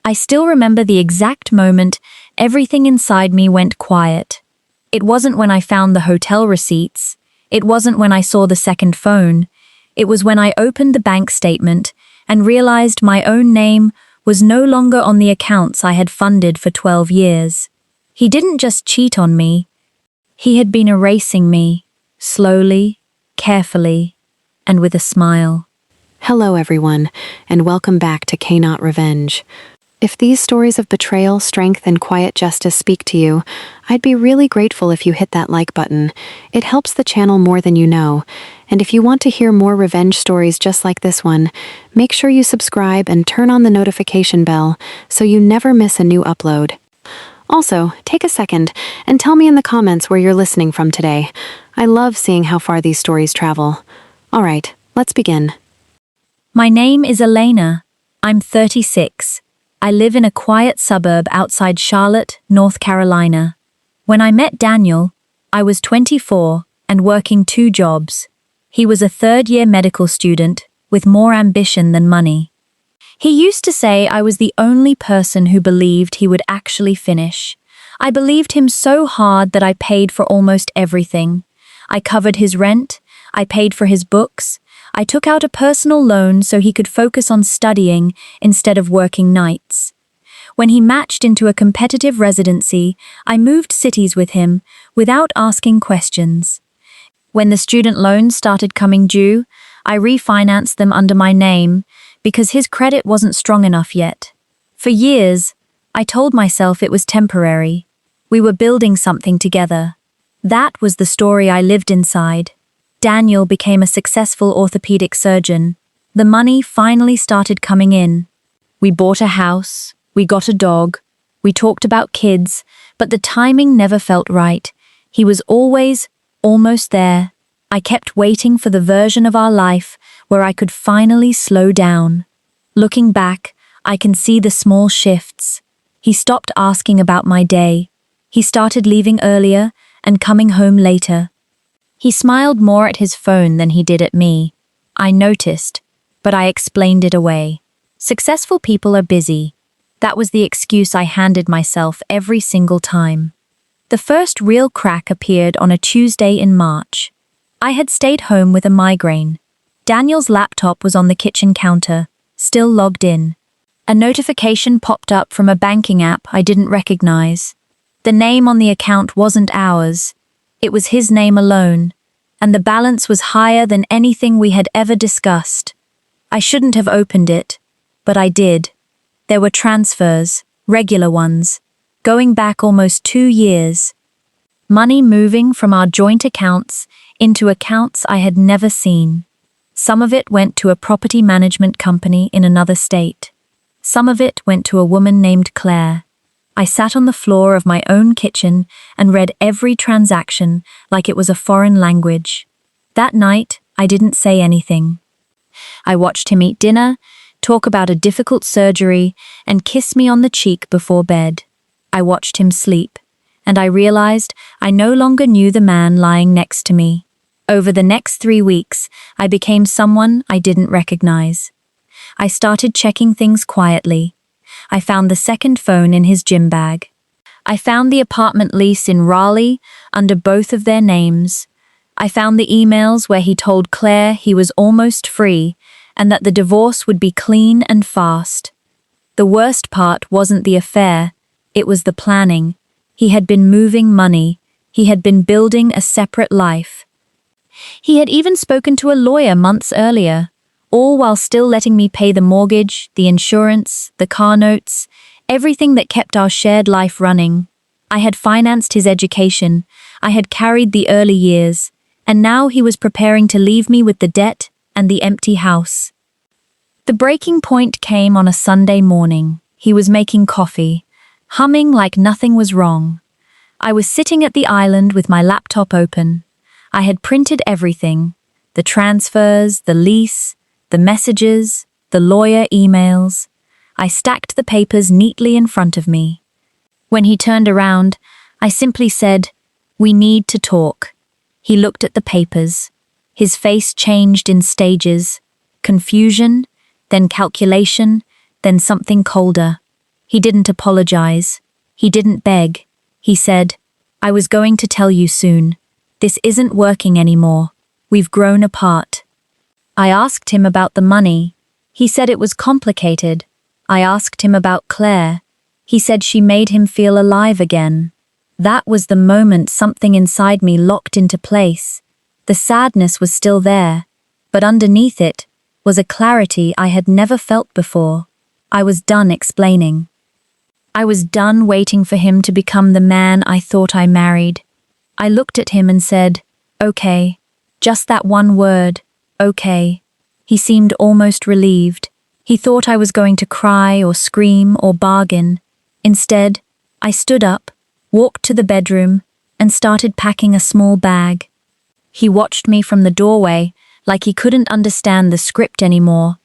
I still remember the exact moment everything inside me went quiet. It wasn't when I found the hotel receipts. It wasn't when I saw the second phone. It was when I opened the bank statement and realized my own name was no longer on the accounts I had funded for 12 years. He didn't just cheat on me. He had been erasing me, slowly, carefully, and with a smile. Hello everyone, and welcome back to Kaynaat Revenge. If these stories of betrayal, strength, and quiet justice speak to you, I'd be really grateful if you hit that like button. It helps the channel more than you know. And if you want to hear more revenge stories just like this one, make sure you subscribe and turn on the notification bell so you never miss a new upload. Also, take a second and tell me in the comments where you're listening from today. I love seeing how far these stories travel. All right, let's begin. My name is Elena. I'm 36. I live in a quiet suburb outside Charlotte, North Carolina. When I met Daniel, I was 24 and working 2 jobs. He was a third-year medical student with more ambition than money. He used to say I was the only person who believed he would actually finish. I believed him so hard that I paid for almost everything. I covered his rent, I paid for his books, I took out a personal loan so he could focus on studying instead of working nights. When he matched into a competitive residency, I moved cities with him without asking questions. When the student loans started coming due, I refinanced them under my name because his credit wasn't strong enough yet. For years, I told myself it was temporary. We were building something together. That was the story I lived inside. Daniel became a successful orthopedic surgeon. The money finally started coming in. We bought a house, we got a dog, we talked about kids, but the timing never felt right. He was always almost there. I kept waiting for the version of our life where I could finally slow down. Looking back, I can see the small shifts. He stopped asking about my day. He started leaving earlier and coming home later. He smiled more at his phone than he did at me. I noticed, but I explained it away. Successful people are busy. That was the excuse I handed myself every single time. The first real crack appeared on a Tuesday in March. I had stayed home with a migraine. Daniel's laptop was on the kitchen counter, still logged in. A notification popped up from a banking app I didn't recognize. The name on the account wasn't ours. It was his name alone, and the balance was higher than anything we had ever discussed. I shouldn't have opened it, but I did. There were transfers, regular ones, going back almost 2 years. Money moving from our joint accounts into accounts I had never seen. Some of it went to a property management company in another state. Some of it went to a woman named Claire. I sat on the floor of my own kitchen and read every transaction like it was a foreign language. That night, I didn't say anything. I watched him eat dinner, talk about a difficult surgery, and kiss me on the cheek before bed. I watched him sleep, and I realized I no longer knew the man lying next to me. Over the next 3 weeks, I became someone I didn't recognize. I started checking things quietly. I found the second phone in his gym bag. I found the apartment lease in Raleigh under both of their names. I found the emails where he told Claire he was almost free and that the divorce would be clean and fast. The worst part wasn't the affair, it was the planning. He had been moving money. He had been building a separate life. He had even spoken to a lawyer months earlier, all while still letting me pay the mortgage, the insurance, the car notes, everything that kept our shared life running. I had financed his education, I had carried the early years, and now he was preparing to leave me with the debt and the empty house. The breaking point came on a Sunday morning. He was making coffee, humming like nothing was wrong. I was sitting at the island with my laptop open. I had printed everything, the transfers, the lease, the messages, the lawyer emails. I stacked the papers neatly in front of me. When he turned around, I simply said, "We need to talk." He looked at the papers. His face changed in stages, confusion, then calculation, then something colder. He didn't apologize. He didn't beg. He said, "I was going to tell you soon. This isn't working anymore. We've grown apart." I asked him about the money. He said it was complicated. I asked him about Claire. He said she made him feel alive again. That was the moment something inside me locked into place. The sadness was still there, but underneath it was a clarity I had never felt before. I was done explaining. I was done waiting for him to become the man I thought I married. I looked at him and said, "Okay." Just that one word, "okay." He seemed almost relieved. He thought I was going to cry or scream or bargain. Instead, I stood up, walked to the bedroom, and started packing a small bag. He watched me from the doorway like he couldn't understand the script anymore.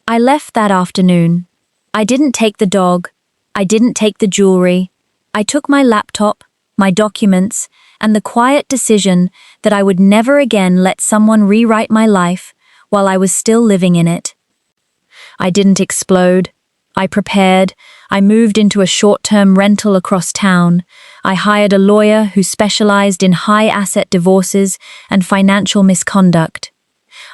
I left that afternoon. I didn't take the dog. I didn't take the jewelry. I took my laptop, my documents, and the quiet decision that I would never again let someone rewrite my life while I was still living in it. I didn't explode. I prepared. I moved into a short-term rental across town. I hired a lawyer who specialized in high-asset divorces and financial misconduct.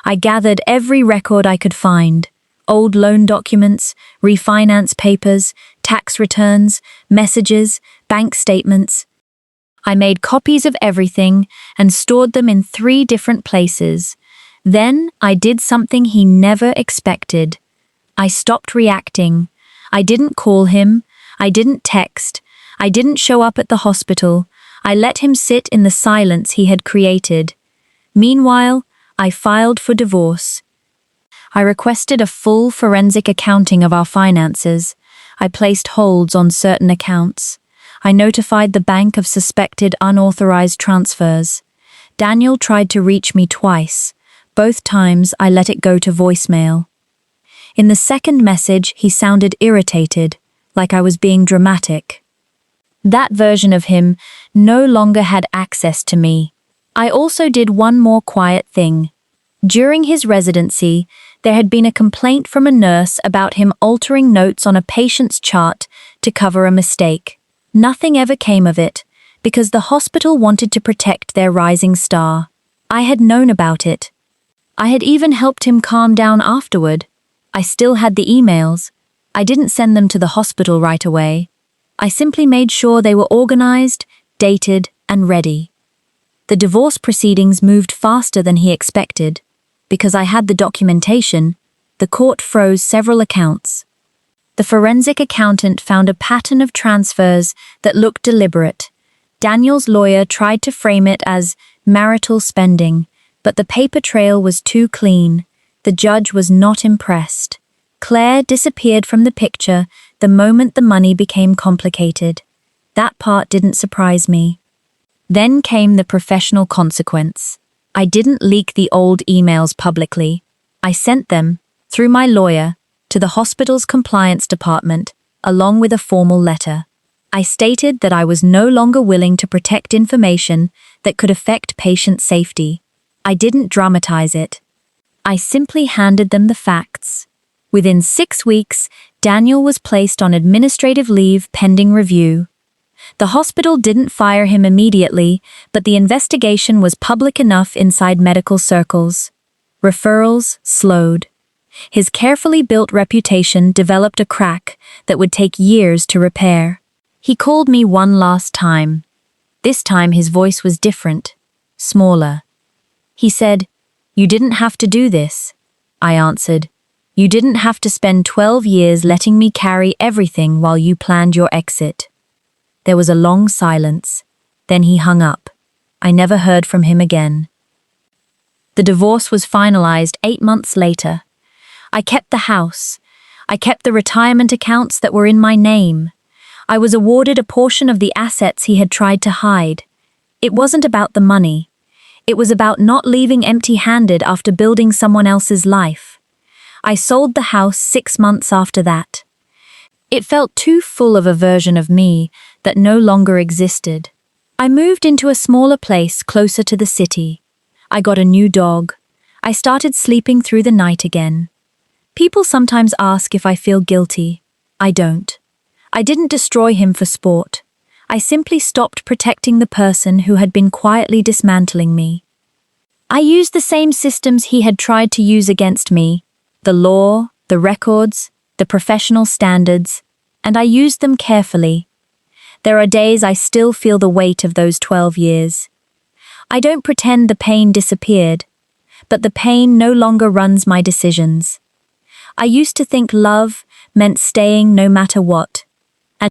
I gathered every record I could find: old loan documents, refinance papers, tax returns, messages, bank statements. I made copies of everything and stored them in 3 different places. Then I did something he never expected. I stopped reacting. I didn't call him. I didn't text. I didn't show up at the hospital. I let him sit in the silence he had created. Meanwhile, I filed for divorce. I requested a full forensic accounting of our finances. I placed holds on certain accounts. I notified the bank of suspected unauthorized transfers. Daniel tried to reach me twice. Both times I let it go to voicemail. In the second message, he sounded irritated, like I was being dramatic. That version of him no longer had access to me. I also did one more quiet thing. During his residency, there had been a complaint from a nurse about him altering notes on a patient's chart to cover a mistake. Nothing ever came of it, because the hospital wanted to protect their rising star. I had known about it. I had even helped him calm down afterward. I still had the emails. I didn't send them to the hospital right away. I simply made sure they were organized, dated, and ready. The divorce proceedings moved faster than he expected. Because I had the documentation, the court froze several accounts. The forensic accountant found a pattern of transfers that looked deliberate. Daniel's lawyer tried to frame it as marital spending, but the paper trail was too clean. The judge was not impressed. Claire disappeared from the picture the moment the money became complicated. That part didn't surprise me. Then came the professional consequence. I didn't leak the old emails publicly. I sent them, through my lawyer, to the hospital's compliance department, along with a formal letter. I stated that I was no longer willing to protect information that could affect patient safety. I didn't dramatize it. I simply handed them the facts. Within 6 weeks, Daniel was placed on administrative leave pending review. The hospital didn't fire him immediately, but the investigation was public enough inside medical circles. Referrals slowed. His carefully built reputation developed a crack that would take years to repair. He called me one last time. This time his voice was different, smaller. He said, "You didn't have to do this." I answered, "You didn't have to spend 12 years letting me carry everything while you planned your exit." There was a long silence. Then he hung up. I never heard from him again. The divorce was finalized 8 months later. I kept the house. I kept the retirement accounts that were in my name. I was awarded a portion of the assets he had tried to hide. It wasn't about the money. It was about not leaving empty-handed after building someone else's life. I sold the house 6 months after that. It felt too full of a version of me that no longer existed. I moved into a smaller place closer to the city. I got a new dog. I started sleeping through the night again. People sometimes ask if I feel guilty. I don't. I didn't destroy him for sport. I simply stopped protecting the person who had been quietly dismantling me. I used the same systems he had tried to use against me, the law, the records, the professional standards, and I used them carefully. There are days I still feel the weight of those 12 years. I don't pretend the pain disappeared, but the pain no longer runs my decisions. I used to think love meant staying no matter what. And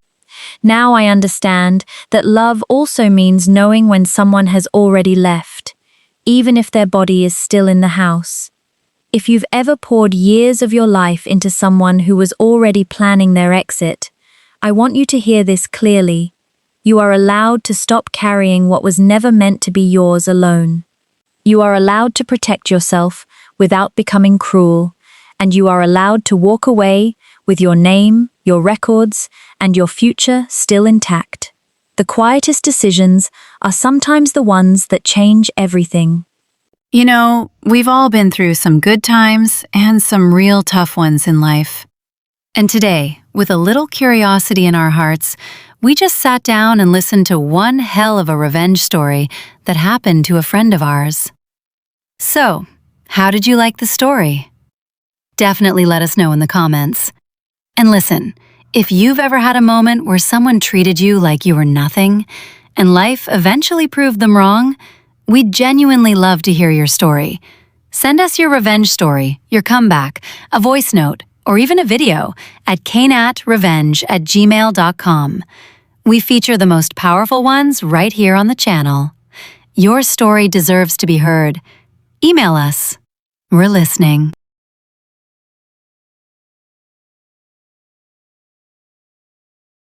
now I understand that love also means knowing when someone has already left, even if their body is still in the house. If you've ever poured years of your life into someone who was already planning their exit, I want you to hear this clearly. You are allowed to stop carrying what was never meant to be yours alone. You are allowed to protect yourself without becoming cruel, and you are allowed to walk away with your name, your records, and your future still intact. The quietest decisions are sometimes the ones that change everything. You know, we've all been through some good times and some real tough ones in life. And today, with a little curiosity in our hearts, we just sat down and listened to one hell of a revenge story that happened to a friend of ours. So, how did you like the story? Definitely let us know in the comments. And listen, if you've ever had a moment where someone treated you like you were nothing, and life eventually proved them wrong, we'd genuinely love to hear your story. Send us your revenge story, your comeback, a voice note, or even a video at kaynatrevenge@gmail.com. We feature the most powerful ones right here on the channel. Your story deserves to be heard. Email us. We're listening.